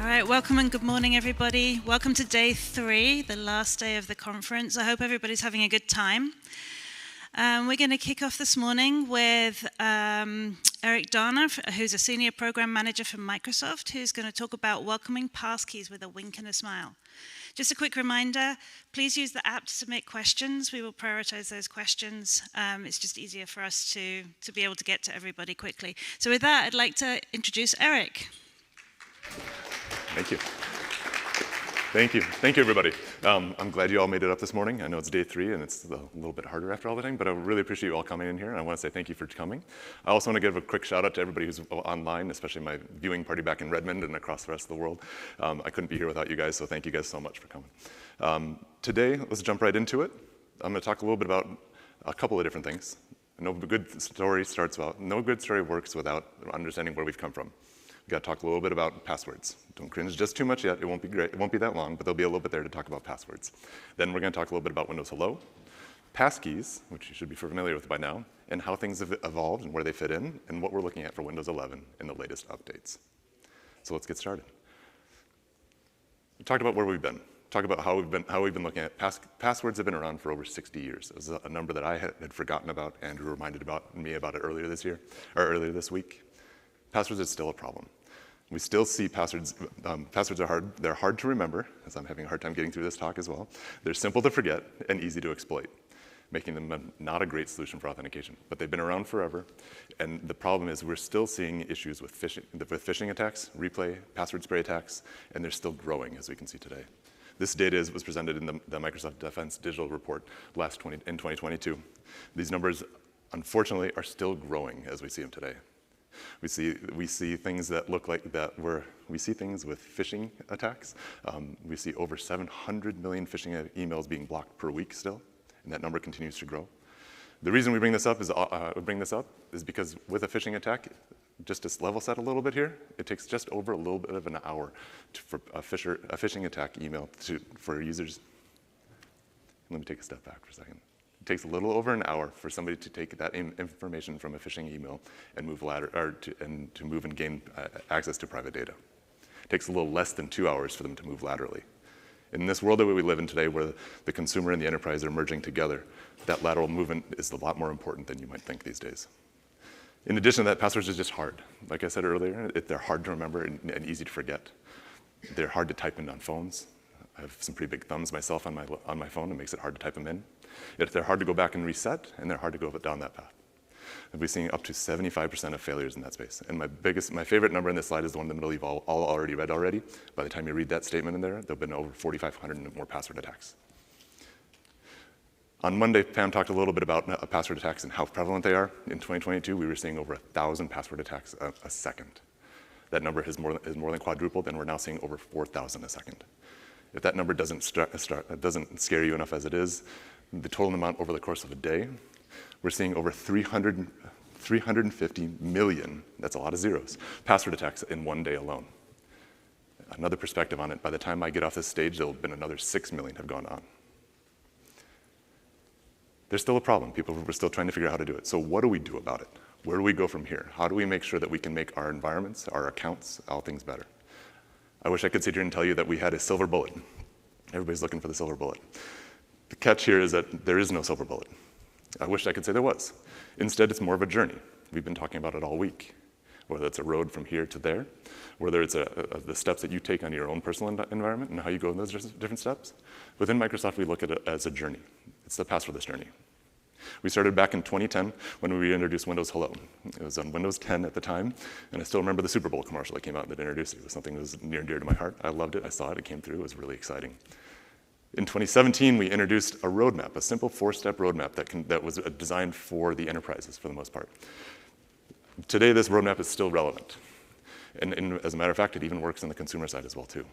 right, welcome and good morning, everybody. Welcome to day 3, the last day of the conference. I hope everybody's having a good time. We're going to kick off this morning with Eric Dana, who's a senior program manager from Microsoft, who's going to talk about welcoming passkeys with a wink and a smile. Just a quick reminder, please use the app to submit questions. We will prioritize those questions. It's just easier for us to be able to get to everybody quickly. So with that, I'd like to introduce Eric. Thank you. Thank you. Thank you, everybody. I'm glad you all made it up this morning. I know it's day 3, and it's a little bit harder after all the time, but I really appreciate you all coming in here, and I want to say thank you for coming. I also want to give a quick shout out to everybody who's online, especially my viewing party back in Redmond and across the rest of the world. I couldn't be here without you guys, so thank you guys so much for coming. Today, let's jump right into it. I'm going to talk a little bit about a couple of different things. No good story works without understanding where we've come from. We've got to talk a little bit about passwords. Don't cringe just too much yet. It won't be great. It won't be that long, but there'll be a little bit there to talk about passwords. Then we're going to talk a little bit about Windows Hello, passkeys, which you should be familiar with by now, and how things have evolved and where they fit in, and what we're looking at for Windows 11 in the latest updates. So let's get started. We talked about where we've been. Talk about how we've been looking at passwords have been around for over 60 years. It was a number that I had forgotten about. Andrew reminded me about it earlier this week. Passwords is still a problem. We still see passwords. Passwords are hard. They're hard to remember, as I'm having a hard time getting through this talk as well. They're simple to forget and easy to exploit, making them not a great solution for authentication. But they've been around forever, and the problem is we're still seeing issues with phishing attacks, replay, password spray attacks, and they're still growing, as we can see today. This data was presented in the Microsoft Defense Digital Report in 2022. These numbers, unfortunately, are still growing as we see them today. We see things that look like that we see things with phishing attacks. We see over 700 million phishing emails being blocked per week still, and that number continues to grow. The reason we bring this up is because with a phishing attack, just to level set a little bit here, it takes just over a little bit of an hour for a phishing attack email for users. Let me take a step back for a second. It takes a little over an hour for somebody to take that information from a phishing email and move and gain access to private data. It takes a little less than 2 hours for them to move laterally. In this world that we live in today, where the consumer and the enterprise are merging together, that lateral movement is a lot more important than you might think these days. In addition to that, passwords are just hard. Like I said earlier, they're hard to remember and easy to forget. They're hard to type in on phones. I have some pretty big thumbs myself on my phone. It makes it hard to type them in. Yet they're hard to go back and reset, and they're hard to go down that path. We're seeing up to 75% of failures in that space. And my favorite number in this slide is the one in the middle you've all already read already. By the time you read that statement in there, there have been over 4,500 more password attacks. On Monday, Pam talked a little bit about password attacks and how prevalent they are. In 2022, we were seeing over 1,000 password attacks a second. That number is more than quadrupled, and we're now seeing over 4,000 a second. If that number doesn't scare you enough as it is, the total amount over the course of a day, we're seeing over 350 million, that's a lot of zeros, password attacks in one day alone. Another perspective on it, by the time I get off this stage, there'll have been another 6 million have gone on. There's still a problem. People are still trying to figure out how to do it. So what do we do about it? Where do we go from here? How do we make sure that we can make our environments, our accounts, all things better? I wish I could sit here and tell you that we had a silver bullet. Everybody's looking for the silver bullet. The catch here is that there is no silver bullet. I wish I could say there was. Instead, it's more of a journey. We've been talking about it all week, whether it's a road from here to there, whether it's the steps that you take on your own personal environment and how you go in those different steps. Within Microsoft, we look at it as a journey. It's the passwordless journey. We started back in 2010 when we introduced Windows Hello. It was on Windows 10 at the time, and I still remember the Super Bowl commercial that came out that introduced it. It was something that was near and dear to my heart. I loved it. I saw it. It came through. It was really exciting. In 2017, we introduced a roadmap, a simple 4-step roadmap that was designed for the enterprises for the most part. Today, this roadmap is still relevant. And as a matter of fact, it even works on the consumer side as well, too.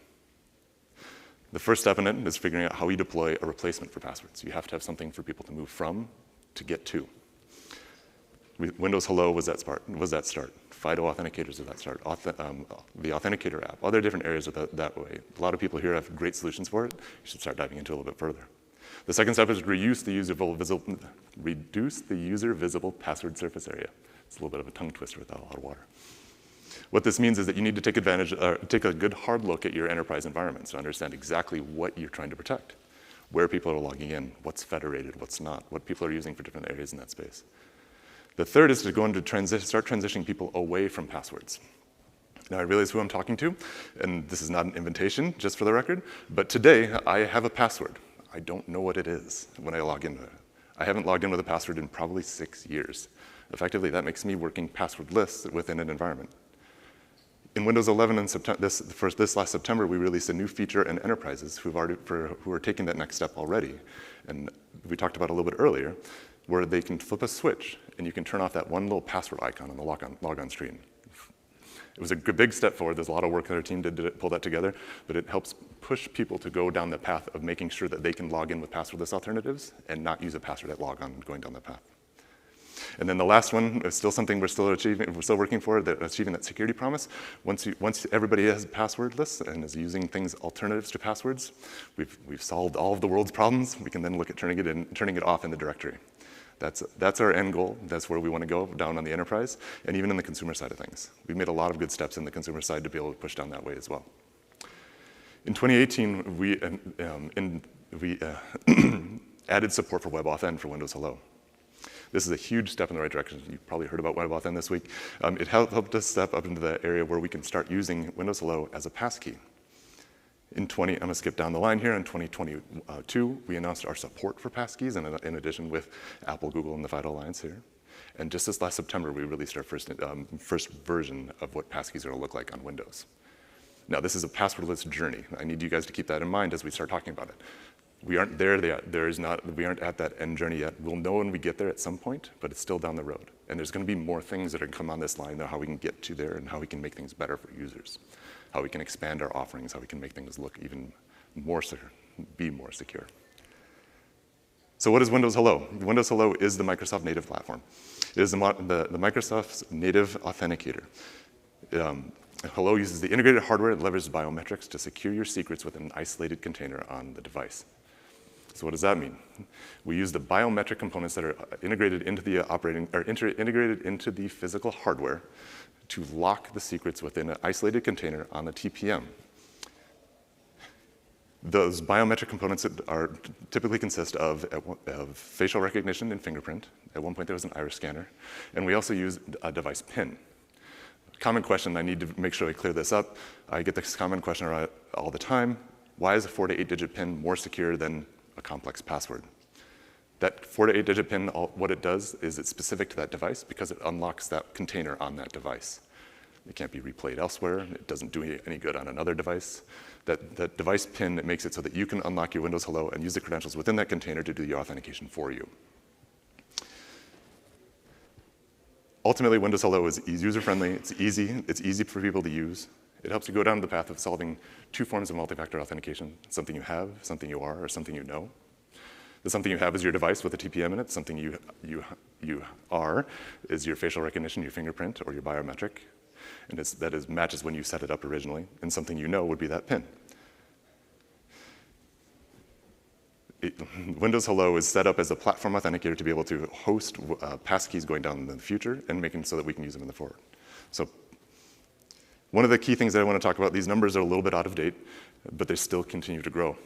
The first step in it is figuring out how you deploy a replacement for passwords. You have to have something for people to move from to get to. Windows Hello was that start. FIDO authenticators was that start. The Authenticator app, other different areas of that way. A lot of people here have great solutions for it. You should start diving into it a little bit further. The second step is reduce the user visible password surface area. It's a little bit of a tongue twister without a lot of water. What this means is that you need to take a good hard look at your enterprise environments to understand exactly what you're trying to protect, where people are logging in, what's federated, what's not, what people are using for different areas in that space. The third is to go into start transitioning people away from passwords. Now, I realize who I'm talking to, and this is not an invitation, just for the record, but today I have a password. I don't know what it is when I log in. I haven't logged in with a password in probably 6 years. Effectively, that makes me working passwordless within an environment. In Windows 11 in this last September, we released a new feature in enterprises who are taking that next step already. And we talked about a little bit earlier, where they can flip a switch and you can turn off that one little password icon on the logon screen. It was a big step forward. There's a lot of work that our team did to pull that together, but it helps push people to go down the path of making sure that they can log in with passwordless alternatives and not use a password at logon going down that path. And then the last one is still something we're still working for, achieving that security promise. Once everybody is passwordless and is using things alternatives to passwords, we've solved all of the world's problems. We can then look at turning it off in the directory. That's our end goal. That's where we want to go down on the enterprise, and even in the consumer side of things. We've made a lot of good steps in the consumer side to be able to push down that way as well. In 2018, we added support for WebAuthn for Windows Hello. This is a huge step in the right direction. You've probably heard about WebAuthn this week. It helped us step up into the area where we can start using Windows Hello as a passkey. I'm going to skip down the line here. In 2022, we announced our support for passkeys, in addition with Apple, Google, and the FIDO Alliance here. And just this last September, we released our first version of what passkeys are going to look like on Windows. Now, this is a passwordless journey. I need you guys to keep that in mind as we start talking about it. We aren't there yet. We aren't at that end journey yet. We'll know when we get there at some point, but it's still down the road. And there's going to be more things that are going to come on this line, how we can get to there and how we can make things better for users, how we can expand our offerings, how we can make things look even more secure, be more secure. So what is Windows Hello? Windows Hello is the Microsoft native platform. It is the Microsoft's native authenticator. Hello uses the integrated hardware that leverages biometrics to secure your secrets within an isolated container on the device. So what does that mean? We use the biometric components that are integrated into the integrated into the physical hardware to lock the secrets within an isolated container on the TPM. Those biometric components typically consist of facial recognition and fingerprint. At one point there was an iris scanner. And we also use a device PIN. Common question, I need to make sure I clear this up. I get this common question all the time. Why is a 4 to 8 digit PIN more secure than a complex password? That 4 to 8 digit PIN, what it does is it's specific to that device because it unlocks that container on that device. It can't be replayed elsewhere. It doesn't do any good on another device. That device PIN makes it so that you can unlock your Windows Hello and use the credentials within that container to do your authentication for you. Ultimately, Windows Hello is user-friendly. It's easy for people to use. It helps you go down the path of solving two forms of multi-factor authentication: something you have, something you are, or something you know. The something you have is your device with a TPM in it. Something you are is your facial recognition, your fingerprint, or your biometric. And that matches when you set it up originally. And something you know would be that PIN. Windows Hello is set up as a platform authenticator to be able to host passkeys going down in the future and making so that we can use them in the forward. So one of the key things that I want to talk about, these numbers are a little bit out of date, but they still continue to grow.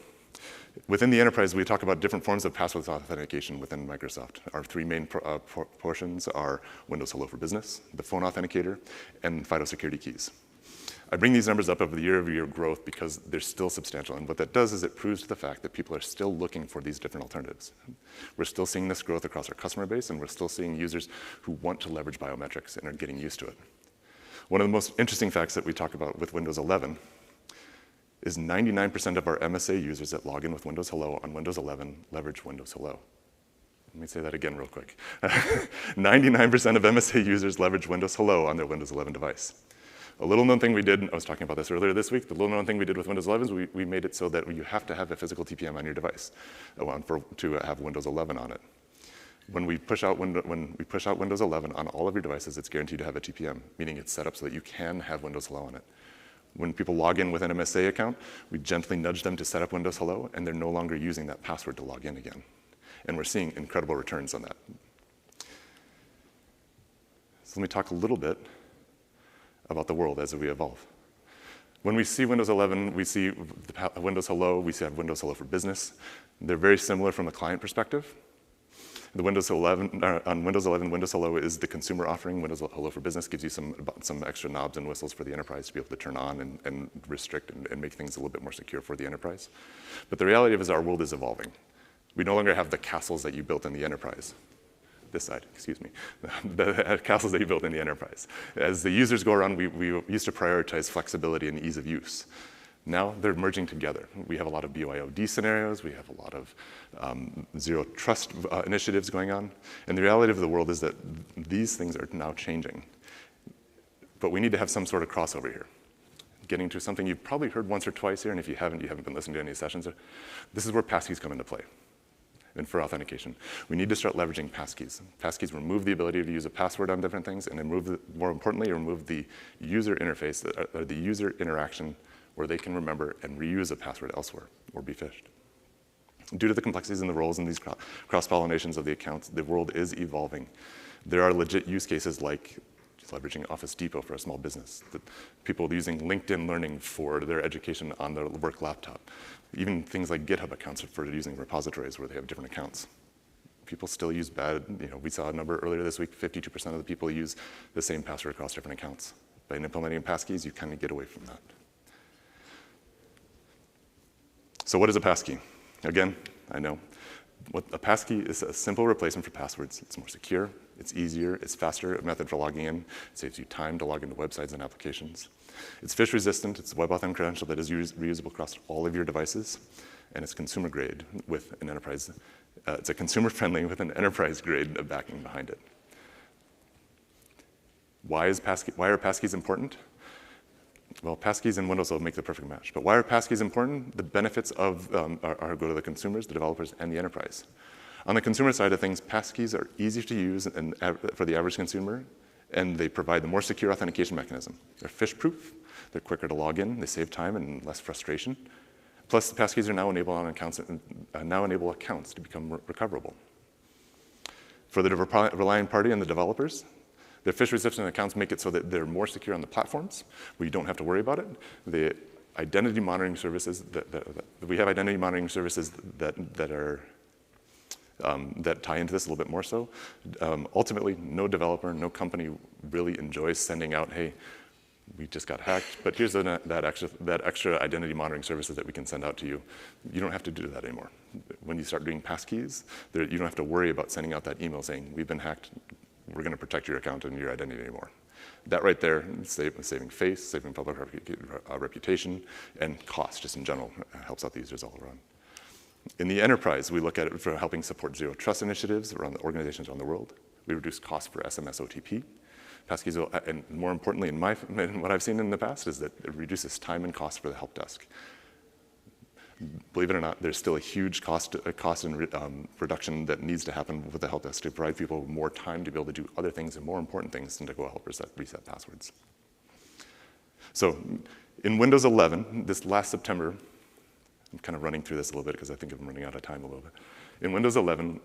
Within the enterprise, we talk about different forms of password authentication within Microsoft. Our three main portions are Windows Hello for Business, the phone authenticator, and FIDO security keys. I bring these numbers up over the year-over-year growth because they're still substantial. And what that does is it proves to the fact that people are still looking for these different alternatives. We're still seeing this growth across our customer base, and we're still seeing users who want to leverage biometrics and are getting used to it. One of the most interesting facts that we talk about with Windows 11 is 99% of our MSA users that log in with Windows Hello on Windows 11 leverage Windows Hello. Let me say that again real quick. 99% of MSA users leverage Windows Hello on their Windows 11 device. A little known thing we did, I was talking about this earlier this week, the little known thing we did with Windows 11 is we made it so that you have to have a physical TPM on your device to have Windows 11 on it. When we push out Windows 11 on all of your devices, it's guaranteed to have a TPM, meaning it's set up so that you can have Windows Hello on it. When people log in with an MSA account, we gently nudge them to set up Windows Hello, and they're no longer using that password to log in again. And we're seeing incredible returns on that. So let me talk a little bit about the world as we evolve. When we see Windows 11, we see Windows Hello, we have Windows Hello for Business. They're very similar from a client perspective. On Windows 11, Windows Hello is the consumer offering. Windows Hello for Business gives you some extra knobs and whistles for the enterprise to be able to turn on and restrict and make things a little bit more secure for the enterprise. But the reality of it is our world is evolving. We no longer have the castles that you built in the enterprise. This side, excuse me, the castles that you built in the enterprise. As the users go around, we used to prioritize flexibility and ease of use. Now they're merging together. We have a lot of BYOD scenarios. We have a lot of zero trust initiatives going on. And the reality of the world is that these things are now changing. But we need to have some sort of crossover here. Getting to something you've probably heard once or twice here, and if you haven't been listening to any sessions. This is where passkeys come into play. And for authentication, we need to start leveraging passkeys. Passkeys remove the ability to use a password on different things, and more importantly, remove the user interface, or the user interaction where they can remember and reuse a password elsewhere or be phished. Due to the complexities in the roles and these cross-pollinations of the accounts, the world is evolving. There are legit use cases like leveraging Office Depot for a small business, people using LinkedIn Learning for their education on their work laptop, even things like GitHub accounts for using repositories where they have different accounts. People still use we saw a number earlier this week, 52% of the people use the same password across different accounts. By implementing passkeys, you kind of get away from that. So what is a passkey? Again, I know. A passkey is a simple replacement for passwords. It's more secure, it's easier, it's faster a method for logging in, it saves you time to log into websites and applications. It's phish resistant, it's a WebAuthn credential that is reusable across all of your devices, and it's consumer grade with an enterprise. It's a consumer friendly with an enterprise grade of backing behind it. Why are passkeys important? Well, passkeys and Windows will make the perfect match. But why are passkeys important? The benefits go to the consumers, the developers, and the enterprise. On the consumer side of things, passkeys are easier to use for the average consumer, and they provide the more secure authentication mechanism. They're phish-proof, they're quicker to log in, they save time and less frustration. Plus, the passkeys are now enable accounts to become recoverable. For the relying party and the developers, their phish-resistant accounts make it so that they're more secure on the platforms, where you don't have to worry about it. The identity monitoring services we have identity monitoring services that tie into this a little bit more so. Ultimately, no developer, no company really enjoys sending out, hey, we just got hacked, but here's that extra identity monitoring services that we can send out to you. You don't have to do that anymore. When you start doing passkeys, you don't have to worry about sending out that email saying, we've been hacked, we're going to protect your account and your identity anymore. That right there, saving face, saving public reputation, and cost just in general helps out the users all around. In the enterprise, we look at it for helping support zero trust initiatives around the organizations around the world. We reduce costs for SMS OTP. Passkeys will, and more importantly, in what I've seen in the past, is that it reduces time and cost for the help desk. Believe it or not, there's still a huge cost and reduction that needs to happen with the help desk to provide people more time to be able to do other things and more important things than to go help reset passwords. So in Windows 11, this last September, I'm kind of running through this a little bit because I think I'm running out of time a little bit. In Windows 11,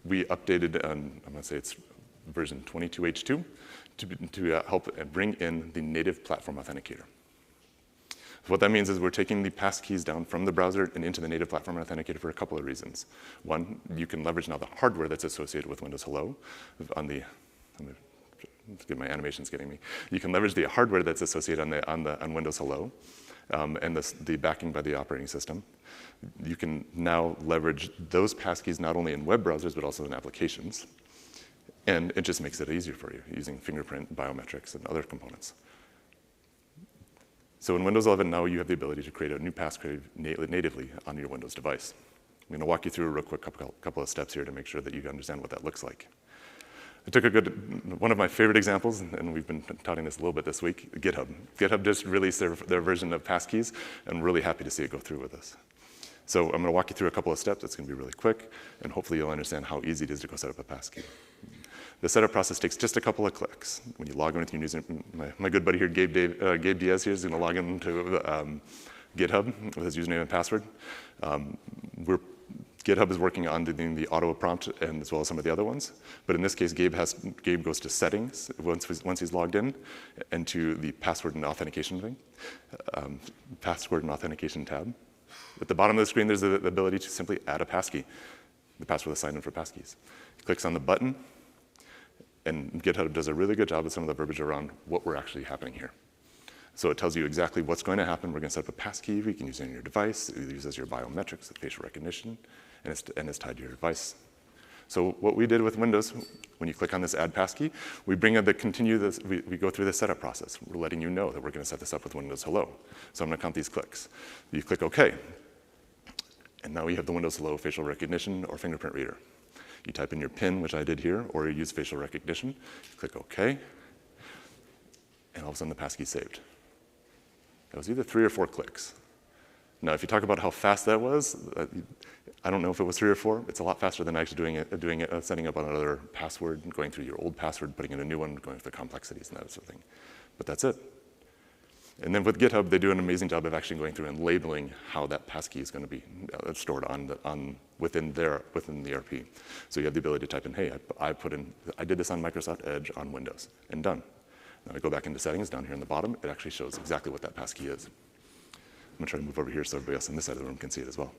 we updated, I'm going to say it's version 22H2, to help bring in the native platform authenticator. So what that means is we're taking the passkeys down from the browser and into the native platform authenticator for a couple of reasons. One, you can leverage now the hardware that's associated with Windows Hello. My animation's getting me. You can leverage the hardware that's associated on Windows Hello and the backing by the operating system. You can now leverage those passkeys not only in web browsers, but also in applications. And it just makes it easier for you using fingerprint, biometrics, and other components. So in Windows 11, now you have the ability to create a new passcode natively on your Windows device. I'm going to walk you through a real quick couple of steps here to make sure that you understand what that looks like. I took one of my favorite examples, and we've been touting this a little bit this week, GitHub. GitHub just released their version of passkeys, and I'm really happy to see it go through with us. So I'm going to walk you through a couple of steps. It's going to be really quick, and hopefully you'll understand how easy it is to go set up a passkey. The setup process takes just a couple of clicks. When you log in with your username, my good buddy here, Gabe Diaz here, is going to log in to GitHub with his username and password. We're GitHub is working on doing the auto prompt and as well as some of the other ones. But in this case, Gabe goes to settings once he's logged in and to the password and authentication thing, password and authentication tab. At the bottom of the screen, there's the ability to simply add a passkey, the password assigned in for passkeys. He clicks on the button, and GitHub does a really good job with some of the verbiage around what we're actually happening here. So it tells you exactly what's going to happen. We're going to set up a passkey. You can use it on your device. It uses your biometrics, the facial recognition, and it's tied to your device. So what we did with Windows, when you click on this Add Passkey, we bring in we go through the setup process. We're letting you know that we're going to set this up with Windows Hello. So I'm going to count these clicks. You click OK. And now we have the Windows Hello facial recognition or fingerprint reader. You type in your PIN, which I did here, or you use facial recognition. You click OK. And all of a sudden, the passkey saved. That was either 3 or 4 clicks. Now, if you talk about how fast that was, I don't know if it was 3 or 4. It's a lot faster than actually setting up another password, going through your old password, putting in a new one, going through the complexities and that sort of thing. But that's it. And then with GitHub, they do an amazing job of actually going through and labeling how that passkey is going to be stored within the ERP. So you have the ability to type in, hey, I did this on Microsoft Edge on Windows, and done. Now I go back into settings down here in the bottom. It actually shows exactly what that passkey is. I'm going to try to move over here so everybody else on this side of the room can see it as well.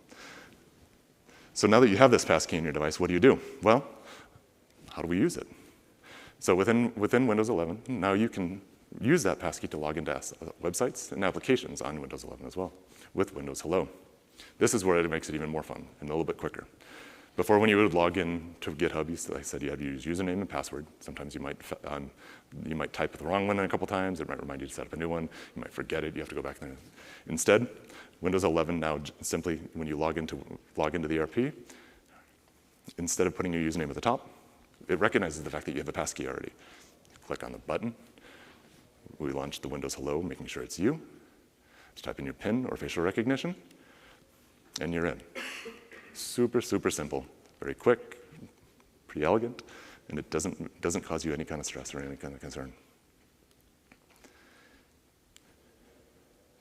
So now that you have this passkey in your device, what do? Well, how do we use it? So within Windows 11, now you can use that passkey to log into websites and applications on Windows 11 as well with Windows Hello. This is where it makes it even more fun and a little bit quicker. Before, when you would log in to GitHub, like I said, you had to use username and password. Sometimes you might type the wrong one a couple times. It might remind you to set up a new one. You might forget it. You have to go back there. Instead, Windows 11 now simply, when you log into the ERP, instead of putting your username at the top, it recognizes the fact that you have a passkey already. Click on the button. We launch the Windows Hello, making sure it's you. Just type in your PIN or facial recognition, and you're in. Super, super simple, very quick, pretty elegant, and it doesn't cause you any kind of stress or any kind of concern.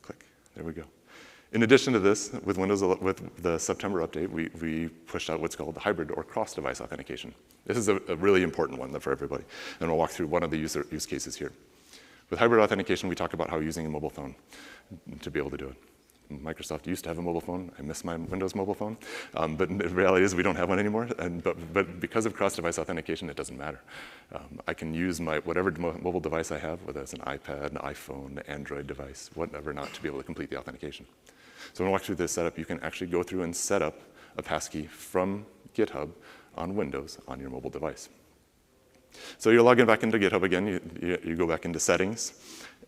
Click, there we go. In addition to this, with the September update, we pushed out what's called the hybrid or cross-device authentication. This is a really important one for everybody, and we'll walk through one of the use cases here. With hybrid authentication, we talk about how using a mobile phone to be able to do it. Microsoft used to have a mobile phone. I miss my Windows mobile phone. But the reality is we don't have one anymore. But because of cross-device authentication, it doesn't matter. I can use whatever mobile device I have, whether it's an iPad, an iPhone, an Android device, whatever, not to be able to complete the authentication. So when we walk through this setup, you can actually go through and set up a passkey from GitHub on Windows on your mobile device. So you're logging back into GitHub again. You go back into settings.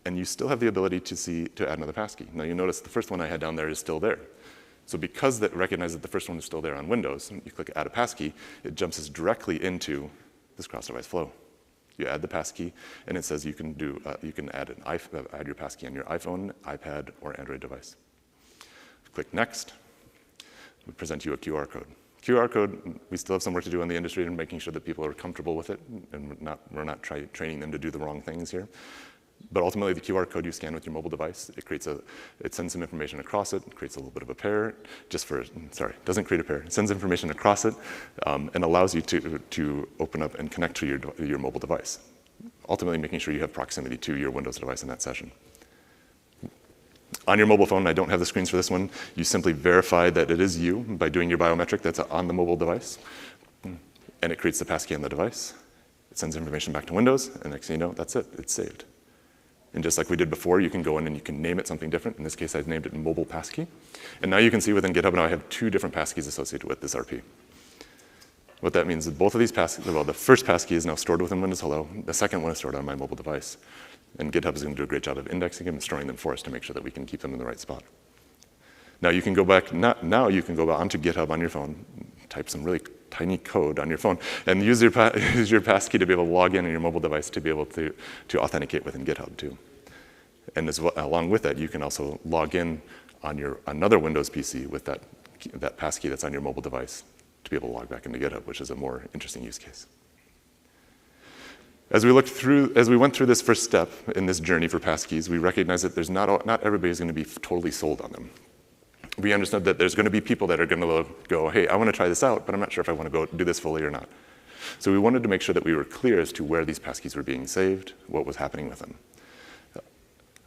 And you still have the ability to add another passkey. Now you notice the first one I had down there is still there. So because that recognizes that the first one is still there on Windows, you click Add a Passkey, it jumps us directly into this cross-device flow. You add the passkey, and it says you can add your passkey on your iPhone, iPad, or Android device. Click Next. We present you a QR code. QR code, we still have some work to do in the industry in making sure that people are comfortable with it, and we're not training them to do the wrong things here. But ultimately, the QR code you scan with your mobile device, it sends some information across it, creates a little bit of a pair, doesn't create a pair. It sends information across it and allows you to open up and connect to your mobile device, ultimately making sure you have proximity to your Windows device in that session. On your mobile phone, I don't have the screens for this one, you simply verify that it is you by doing your biometric that's on the mobile device, and it creates the passkey on the device. It sends information back to Windows, and next thing you know, that's it, it's saved. And just like we did before, you can go in and you can name it something different. In this case, I've named it Mobile Passkey. And now you can see within GitHub, now I have 2 different passkeys associated with this RP. What that means is both of these passkeys, well, the first passkey is now stored within Windows Hello. The second one is stored on my mobile device. And GitHub is going to do a great job of indexing them and storing them for us to make sure that we can keep them in the right spot. Now you can go back, now you can go onto GitHub on your phone, type some really tiny code on your phone, and use your passkey to be able to log in on your mobile device to be able to authenticate within GitHub too. And along with that, you can also log in on another Windows PC with that passkey that's on your mobile device to be able to log back into GitHub, which is a more interesting use case. As we went through this first step in this journey for passkeys, we recognized that not everybody's going to be totally sold on them. we understood that there's going to be people that are going to go, hey, I want to try this out, but I'm not sure if I want to go do this fully or not. So we wanted to make sure that we were clear as to where these passkeys were being saved, what was happening with them.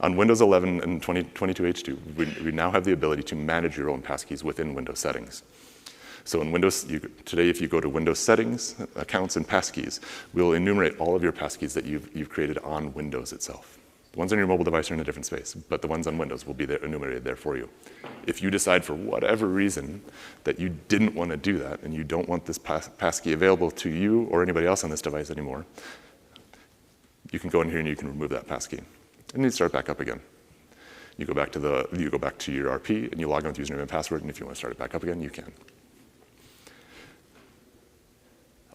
On Windows 11 and 22H2, we now have the ability to manage your own passkeys within Windows settings. So in Windows, today if you go to Windows settings, accounts, and passkeys, we'll enumerate all of your passkeys that you've created on Windows itself. The ones on your mobile device are in a different space, but the ones on Windows will be there, enumerated there for you. If you decide for whatever reason that you didn't want to do that and you don't want this passkey available to you or anybody else on this device anymore, you can go in here and you can remove that passkey. And you start back up again. You go back to your RP and you log in with username and password, and if you want to start it back up again, you can.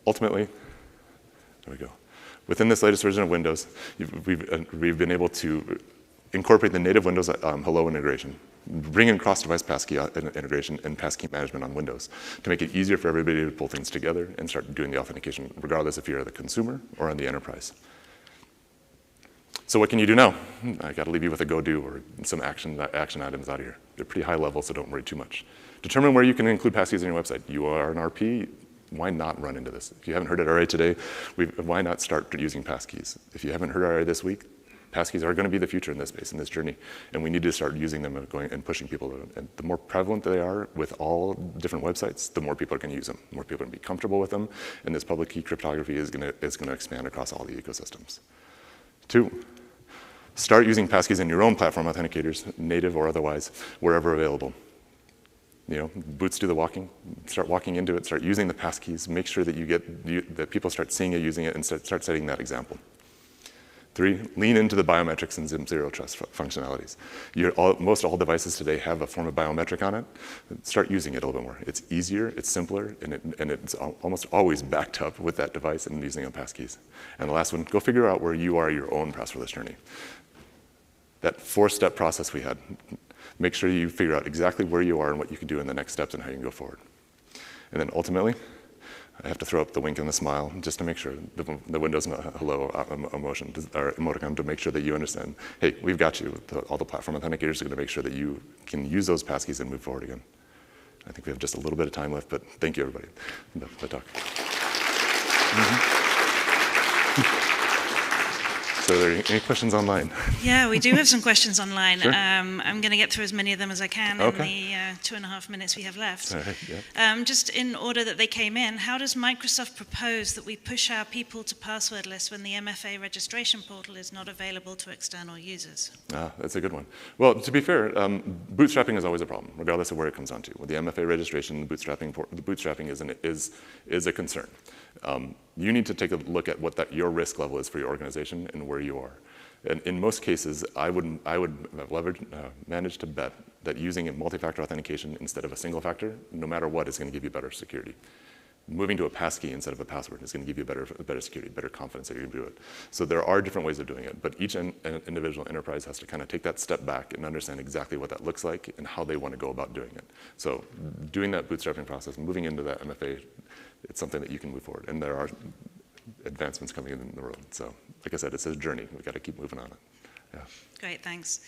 Ultimately, there we go. Within this latest version of Windows, we've been able to incorporate the native Windows Hello integration, bring in cross-device passkey integration and passkey management on Windows to make it easier for everybody to pull things together and start doing the authentication, regardless if you're the consumer or on the enterprise. So what can you do now? I got to leave you with a go-do or some action items out of here. They're pretty high level, so don't worry too much. Determine where you can include passkeys on your website. You are an RP. Why not run into this? If you haven't heard it already today, why not start using passkeys? If you haven't heard it already this week, passkeys are going to be the future in this space, in this journey, and we need to start using them and pushing people. And the more prevalent they are with all different websites, the more people are going to use them. The more people are going to be comfortable with them, and this public key cryptography is going to expand across all the ecosystems. 2, start using passkeys in your own platform authenticators, native or otherwise, wherever available. Boots do the walking. Start walking into it. Start using the passkeys. Make sure that that people start seeing you using it and start setting that example. 3, lean into the biometrics and zero trust functionalities. Most all devices today have a form of biometric on it. Start using it a little bit more. It's easier, it's simpler, and it's almost always backed up with that device and using passkeys. And the last one, go figure out where you are your own passwordless journey. That 4-step process we had. Make sure you figure out exactly where you are and what you can do in the next steps and how you can go forward. And then ultimately, I have to throw up the wink and the smile just to make sure the Windows Hello emotion or emoticon to make sure that you understand, hey, we've got you. All the platform authenticators are going to make sure that you can use those passkeys and move forward again. I think we have just a little bit of time left, but thank you, everybody. The talk. So are there any questions online? Yeah, we do have some questions online. Sure. I'm going to get through as many of them as I can in the 2.5 minutes we have left. All right, yeah. Just in order that they came in, how does Microsoft propose that we push our people to passwordless when the MFA registration portal is not available to external users? That's a good one. Well, to be fair, bootstrapping is always a problem, regardless of where it comes down to. With the MFA registration, the bootstrapping is a concern. You need to take a look at what your risk level is for your organization and where you are. And in most cases, I would manage to bet that using a multi-factor authentication instead of a single factor, no matter what, is going to give you better security. Moving to a passkey instead of a password is going to give you better security, better confidence that you're going to do it. So there are different ways of doing it, but each individual enterprise has to kind of take that step back and understand exactly what that looks like and how they want to go about doing it. So doing that bootstrapping process, moving into that MFA, it's something that you can move forward. And there are advancements coming in the road. So like I said, it's a journey. We've got to keep moving on it. Yeah. Great, thanks.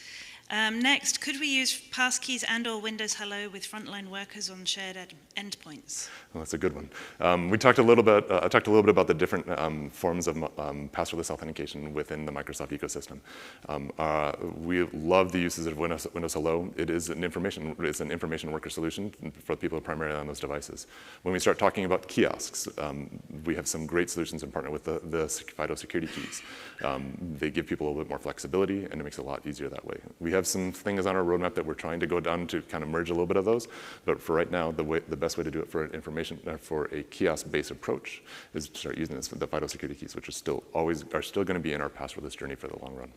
Next, could we use passkeys and/or Windows Hello with frontline workers on shared endpoints? Well, that's a good one. We talked a little bit. I talked a little bit about the different forms of passwordless authentication within the Microsoft ecosystem. We love the uses of Windows Hello. It's an information worker solution for people primarily on those devices. When we start talking about kiosks, we have some great solutions in partner with the FIDO security keys. They give people a little bit more flexibility, and it makes it a lot easier that way. We have some things on our roadmap that we're trying to go down to kind of merge a little bit of those, but for right now, the best way to do it for a kiosk-based approach is to start using the FIDO security keys, which are still going to be in our passwordless journey for the long run.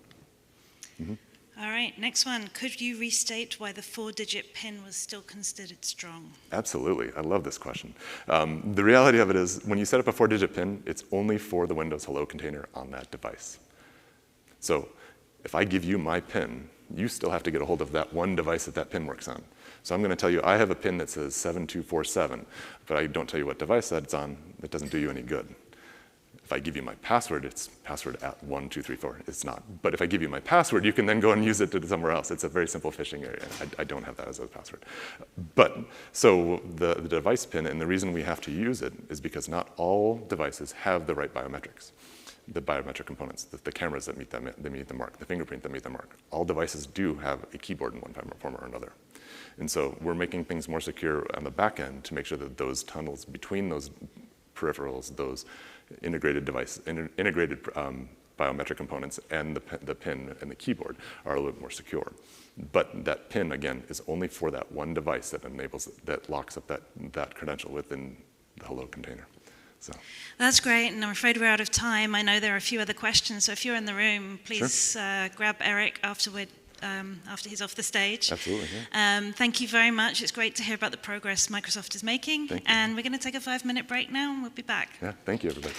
Mm-hmm. All right, next one. Could you restate why the 4-digit PIN was still considered strong? Absolutely. I love this question. The reality of it is, when you set up a 4-digit PIN, it's only for the Windows Hello container on that device. So if I give you my PIN, you still have to get a hold of that one device that PIN works on. So I'm going to tell you I have a PIN that says 7247, but I don't tell you what device that's on. That doesn't do you any good. If I give you my password, it's password at 1234. It's not. But if I give you my password, you can then go and use it to somewhere else. It's a very simple phishing area. I don't have that as a password. But so the device pin, and the reason we have to use it is because not all devices have the right biometrics. The biometric components, the cameras that meet the mark, the fingerprint that meet the mark. All devices do have a keyboard in one form or another. And so we're making things more secure on the back end to make sure that those tunnels between those peripherals, those integrated biometric components and the pin and the keyboard are a little bit more secure. But that pin, again, is only for that one device that locks up that credential within the Hello container. So. That's great, and I'm afraid we're out of time. I know there are a few other questions, so if you're in the room, please grab Eric after he's off the stage. Absolutely. Yeah. Thank you very much. It's great to hear about the progress Microsoft is making. And we're going to take a 5-minute break now, and we'll be back. Yeah, thank you, everybody.